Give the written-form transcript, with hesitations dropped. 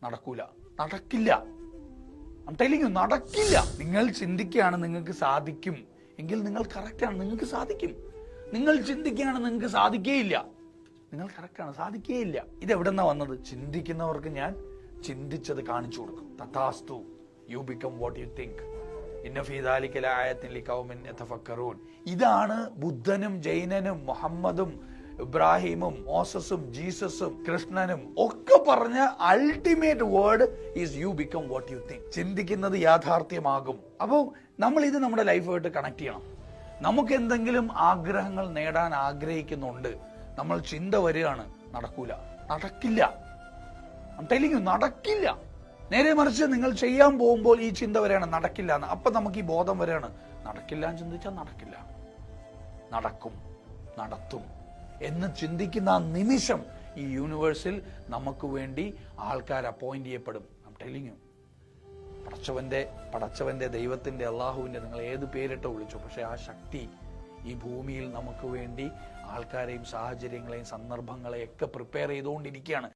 നടക്കൂല, നടക്കില്ല. I'm telling you, നടക്കില്ല. നിങ്ങൾ ചിന്തിക്കുകയാണ് നിങ്ങൾക്ക് സാധിക്കും എങ്കിൽ നിങ്ങൾ കറക്റ്റാണ്, നിങ്ങൾക്ക് സാധിക്കും. നിങ്ങൾ ചിന്തിക്കുകയാണ് നിങ്ങൾക്ക് സാധിക്കേയില്ല, നിങ്ങൾ കറക്റ്റാണ്, സാധിക്കേയില്ല. ഇതെവിടെന്നാ വന്നത്? ചിന്തിക്കുന്നവർക്ക് ഞാൻ ചിന്തിച്ചത് കാണിച്ചു കൊടുക്കും. തഥാസ്തു, you become what you think. ഇന്ന ഫീ ദാലിക ലആയത്തിൻ ലിഖൗമിൻ യതഫക്കറൂൻ. ഇതാണ് ബുദ്ധനും ജൈനനും മുഹമ്മദും ഇബ്രാഹിമും മോസസും ജീസസും കൃഷ്ണനും ഒക്കെ പറഞ്ഞ ultimate word is U become what you think. ചിന്തിക്കുന്നത് യാഥാർത്ഥ്യമാകും. അപ്പോൾ നമ്മൾ ഇത് നമ്മുടെ ലൈഫായിട്ട് കണക്ട് ചെയ്യണം. നമുക്ക് എന്തെങ്കിലും ആഗ്രഹങ്ങൾ നേടാൻ ആഗ്രഹിക്കുന്നുണ്ട്, നമ്മൾ ചിന്ത വരികയാണ് നടക്കൂല, നടക്കില്ല. I'm telling you, നടക്കില്ല. നേരെ മറിച്ച് നിങ്ങൾ ചെയ്യാൻ പോകുമ്പോൾ ഈ ചിന്ത വരെയാണ് നടക്കില്ല എന്ന്. അപ്പൊ നമുക്ക് ഈ ബോധം വരെയാണ് നടക്കില്ല എന്ന് ചിന്തിച്ചാൽ നടക്കില്ല, നടക്കും, നടത്തും എന്ന് ചിന്തിക്കുന്ന ആ നിമിഷം ഈ യൂണിവേഴ്സിൽ നമുക്ക് വേണ്ടി ആൾക്കാർ അപ്പോയിന്റ് ചെയ്യപ്പെടും. I'm telling you, പടച്ചവന്റെ ദൈവത്തിന്റെ അള്ളാഹുവിന്റെ നിങ്ങൾ ഏത് പേരിട്ട് വിളിച്ചു, പക്ഷെ ആ ശക്തി ഈ ഭൂമിയിൽ നമുക്ക് വേണ്ടി ആൾക്കാരെയും സാഹചര്യങ്ങളെയും സന്ദർഭങ്ങളെയും ഒക്കെ പ്രിപ്പയർ ചെയ്തുകൊണ്ടിരിക്കുകയാണ്.